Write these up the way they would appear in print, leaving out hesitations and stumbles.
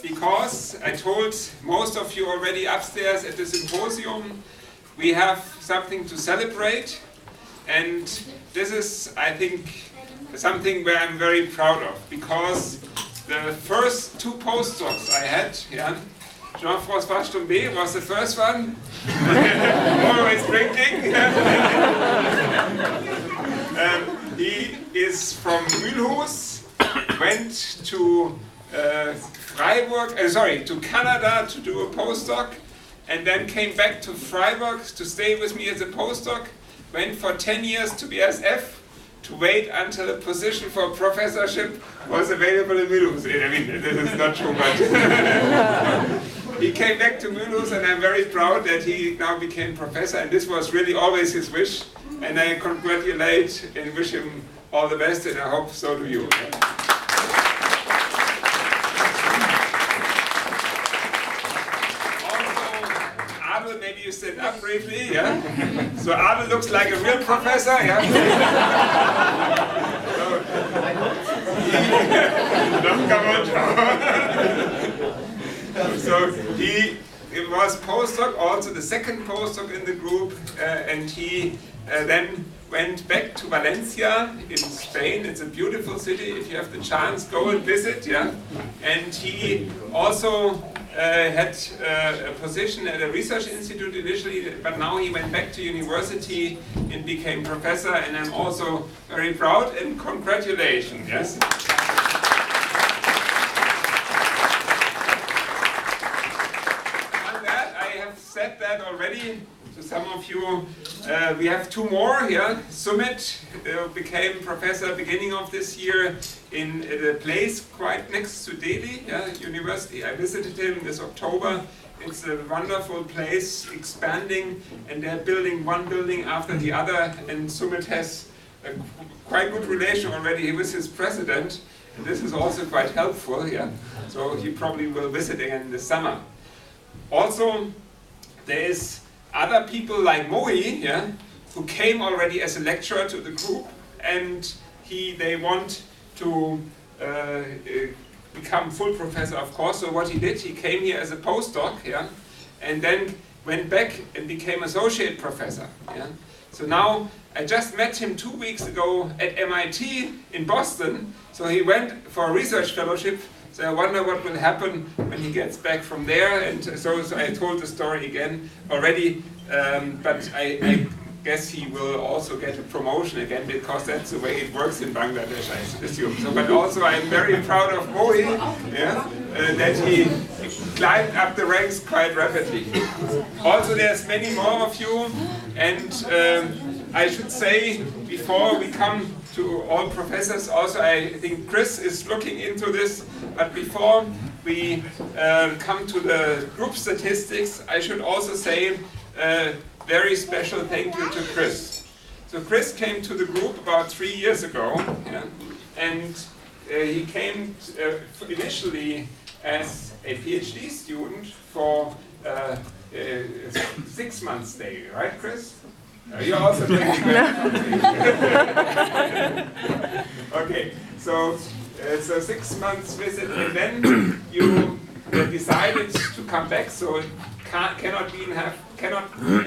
Because I told most of you already upstairs at the symposium, we have something to celebrate, and this is, I think, something where I'm very proud of, because the first two postdocs I had, Jean-François Stombé was the first one, always drinking. He is from Mulhouse, went to to Canada to do a postdoc, and then came back to Freiburg to stay with me as a postdoc, went for 10 years to BASF to wait until a position for professorship was available in Mulhouse. I mean, this is not true, but he came back to Mulhouse, and I'm very proud that he now became professor, and this was really always his wish, and I congratulate and wish him all the best, and I hope so do you. Maybe you stand up briefly, yeah? So Abel looks like a real professor, yeah? So he was postdoc, also the second postdoc in the group, and he then went back to Valencia in Spain. It's a beautiful city. If you have the chance, go and visit, yeah? And he also had a position at a research institute initially, but now he went back to university and became professor, and I'm also very proud, and congratulations, yes? On that, I have said that already to some of you. We have two more, yeah? Sumit became professor beginning of this year in a place quite next to Delhi, university. I visited him this October. It's a wonderful place, expanding, and they're building one building after the other, and Sumit has a quite good relation already with his president, and this is also quite helpful, yeah? So he probably will visit again this summer. Also, there is other people like Mohi, yeah, who came already as a lecturer to the group, and they want to become full professor, of course. So what he did, he came here as a postdoc, yeah, and then went back and became associate professor, yeah. So now I just met him 2 weeks ago at MIT in Boston. So he went for a research fellowship. So I wonder what will happen when he gets back from there. And so I told the story again already, but I guess he will also get a promotion again, because that's the way it works in Bangladesh, I assume. So, but also I'm very proud of Mohi, yeah, that he climbed up the ranks quite rapidly. Also, there's many more of you, and I should say, before we come to all professors, also I think Chris is looking into this, but before we come to the group statistics, I should also say very special thank you to Chris. So Chris came to the group about 3 years ago, yeah, and he came initially as a PhD student for 6 months stay, right, Chris? You're also thinking okay, so 6 months visit, and then you decided to come back, so it cannot be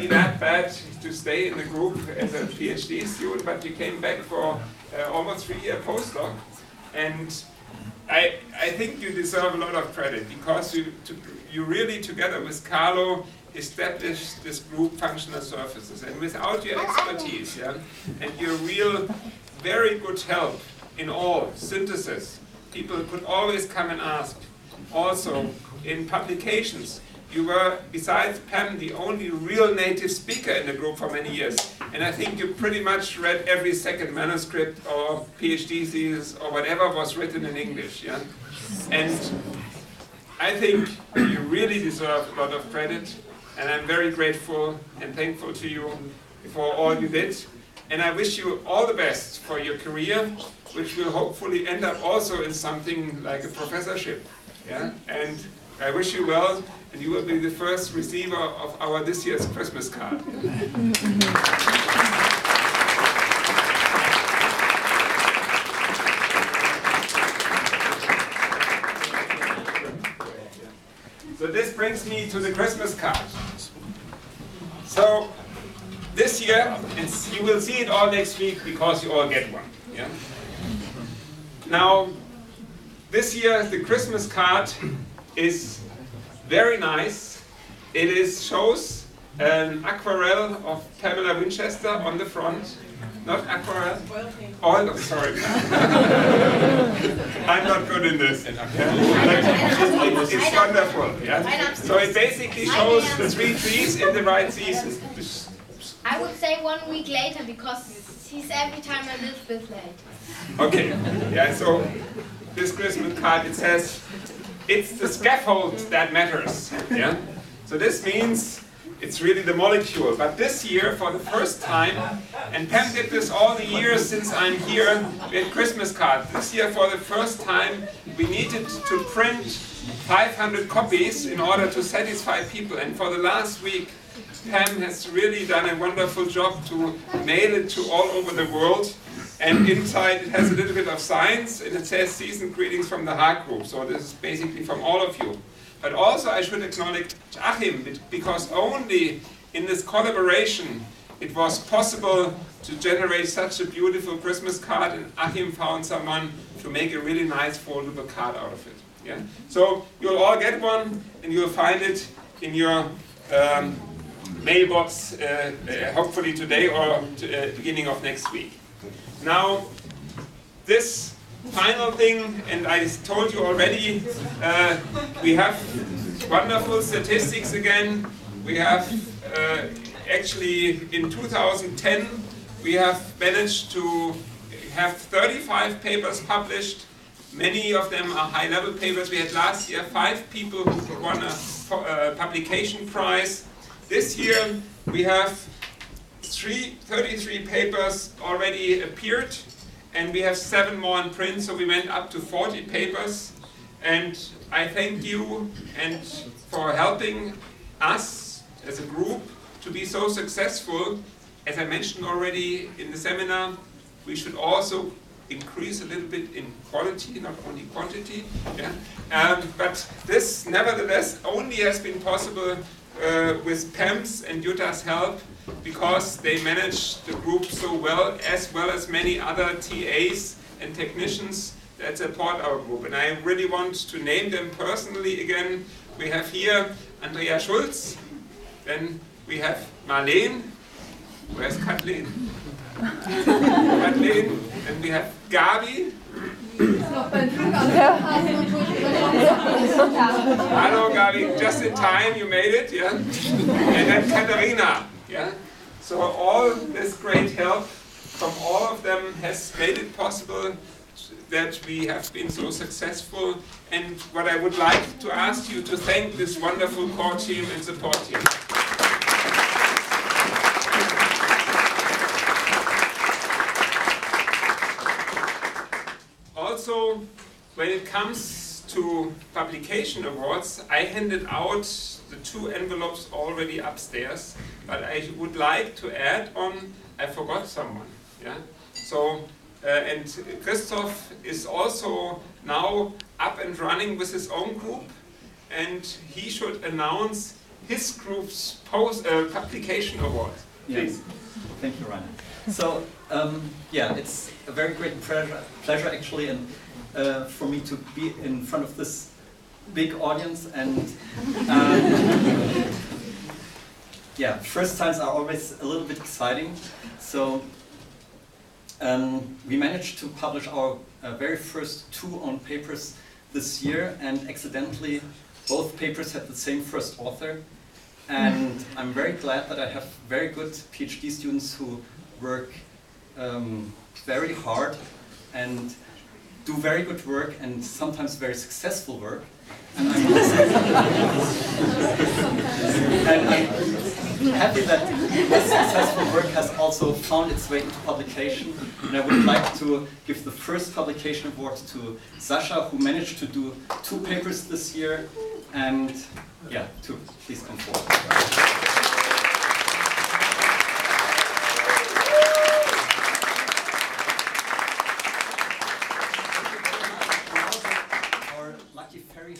that bad to stay in the group as a PhD student, but you came back for almost 3-year postdoc, and I think you deserve a lot of credit, because you really, together with Carlo, established this group functional surfaces, and without your expertise, yeah, and your real very good help in all synthesis, people could always come and ask. Also in publications, you were, besides Pam, the only real native speaker in the group for many years, and I think you pretty much read every second manuscript or PhD thesis or whatever was written in English, yeah, and I think you really deserve a lot of credit. And I'm very grateful and thankful to you for all you did. And I wish you all the best for your career, which will hopefully end up also in something like a professorship. Yeah? And I wish you well, and you will be the first receiver of our this year's Christmas card. So this brings me to the Christmas card. So this year, you will see it all next week because you all get one. Yeah? Now, this year the Christmas card is very nice. It shows an aquarelle of Pamela Winchester on the front. Not aquarelle? Oil paint. Oil, sorry. I'm not good in this. It's wonderful. Yeah? So it basically shows the 3 trees in the right season. I would say 1 week later because he's every time a little bit late. Okay. Yeah, so this Christmas card, it says, it's the scaffold that matters. Yeah? So this means it's really the molecule. But this year, for the first time, and Pam did this all the years since I'm here, we had Christmas cards. This year, for the first time, we needed to print 500 copies in order to satisfy people. And for the last week, Pam has really done a wonderful job to mail it to all over the world. And inside it has a little bit of science, and it says season greetings from the Haag Group. So this is basically from all of you. But also I should acknowledge Achim, because only in this collaboration it was possible to generate such a beautiful Christmas card, and Achim found someone to make a really nice foldable card out of it. Yeah? So you'll all get one, and you'll find it in your mailbox hopefully today or beginning of next week. Now, this final thing, and I told you already, we have wonderful statistics again. We have actually in 2010 we have managed to have 35 papers published. Many of them are high-level papers. We had last year 5 people who won a publication prize. This year we have 33 papers already appeared, and we have 7 more in print, so we went up to 40 papers. And I thank you and for helping us as a group to be so successful. As I mentioned already in the seminar, we should also increase a little bit in quality, not only quantity. Yeah? But this, nevertheless, only has been possible with Pam's and Juta's help, because they manage the group so well as many other TAs and technicians that support our group. And I really want to name them personally again. We have here Andrea Schulz, then we have Marleen. Where's Kathleen? Kathleen, and we have Gabi. Hello Gabi, just in time, you made it, yeah? And then Katharina, yeah? So all this great help from all of them has made it possible that we have been so successful. And what I would like to ask you to thank this wonderful core team and support team. Also, when it comes to publication awards, I handed out the 2 envelopes already upstairs, but I would like to add on, I forgot someone. Yeah? So, and Christoph is also now up and running with his own group, and he should announce his group's publication award. Please. Yes. Thank you, Rainer. So, yeah, it's a very great pleasure actually, and for me to be in front of this big audience. And yeah, first times are always a little bit exciting. So we managed to publish our very first 2 own papers this year, and accidentally both papers had the same first author. And I'm very glad that I have very good PhD students who work very hard and do very good work, and sometimes very successful work. And I'm happy that this successful work has also found its way into publication. And I would like to give the first publication award to Sasha, who managed to do 2 papers this year. And yeah, 2. Please come forward.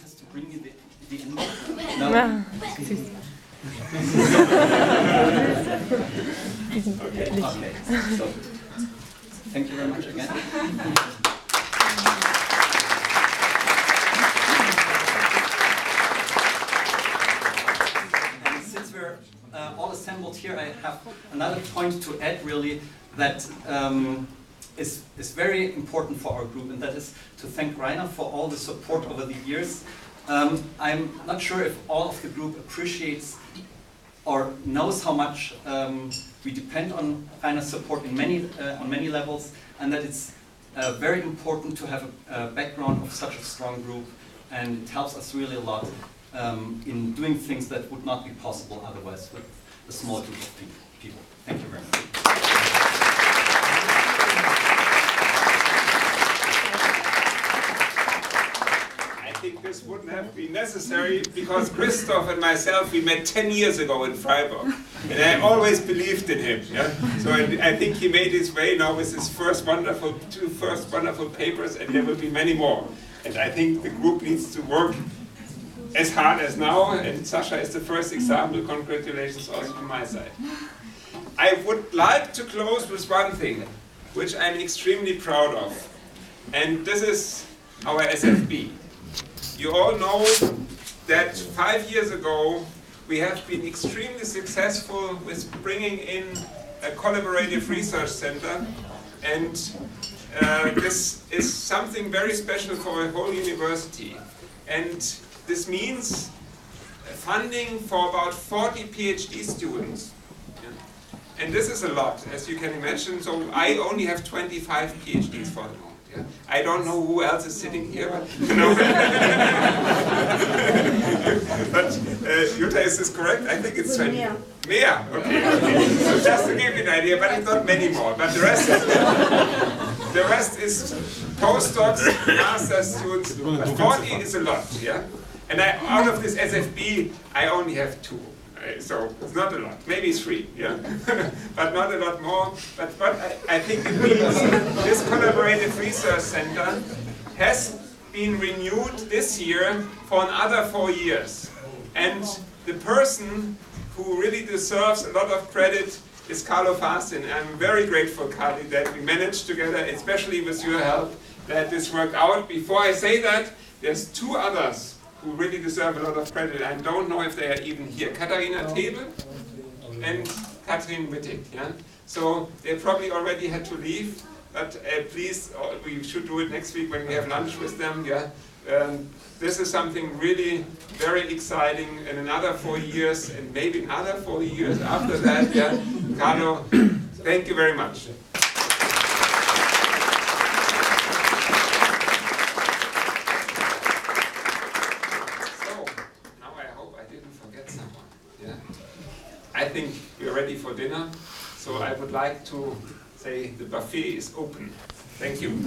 Has to bring you the envelope. No. Okay. So, thank you very much again. And since we're all assembled here, I have another point to add, really, that is very important for our group, and that is to thank Rainer for all the support over the years. I'm not sure if all of the group appreciates or knows how much we depend on Rainer's support in on many levels, and that it's very important to have a background of such a strong group, and it helps us really a lot in doing things that would not be possible otherwise with a small group of people. Thank you very much. I think this wouldn't have been necessary because Christoph and myself, we met 10 years ago in Freiburg, and I always believed in him. Yeah? So I think he made his way now with his two first wonderful papers, and there will be many more. And I think the group needs to work as hard as now, and Sasha is the first example. Congratulations also from my side. I would like to close with one thing, which I'm extremely proud of, and this is our SFB. You all know that 5 years ago we have been extremely successful with bringing in a collaborative research center, and this is something very special for a whole university. And this means funding for about 40 PhD students. Yeah. And this is a lot, as you can imagine, so I only have 25 PhDs for the moment. I don't know who else is sitting here, but you know. But Jutta, is this correct? I think it's 20. Mehr, okay. So just to give you an idea, but it's not many more. But the rest is postdocs, master students. But 40 is a lot, yeah. And out of this SFB, I only have 2. So it's not a lot, maybe 3, yeah, but not a lot more. But I think it means this collaborative research center has been renewed this year for another 4 years. And the person who really deserves a lot of credit is Carlo Fastin. I'm very grateful, Carly, that we managed together, especially with your help, that this worked out. Before I say that, there's 2 others who really deserve a lot of credit. I don't know if they are even here. Katharina Tebel and Katrin Wittig. Yeah? So they probably already had to leave, but please, we should do it next week when we have lunch with them. Yeah? This is something really very exciting, and another 4 years, and maybe another 4 years after that. Yeah? Carlo, thank you very much. I think we are ready for dinner, so I would like to say the buffet is open. Thank you.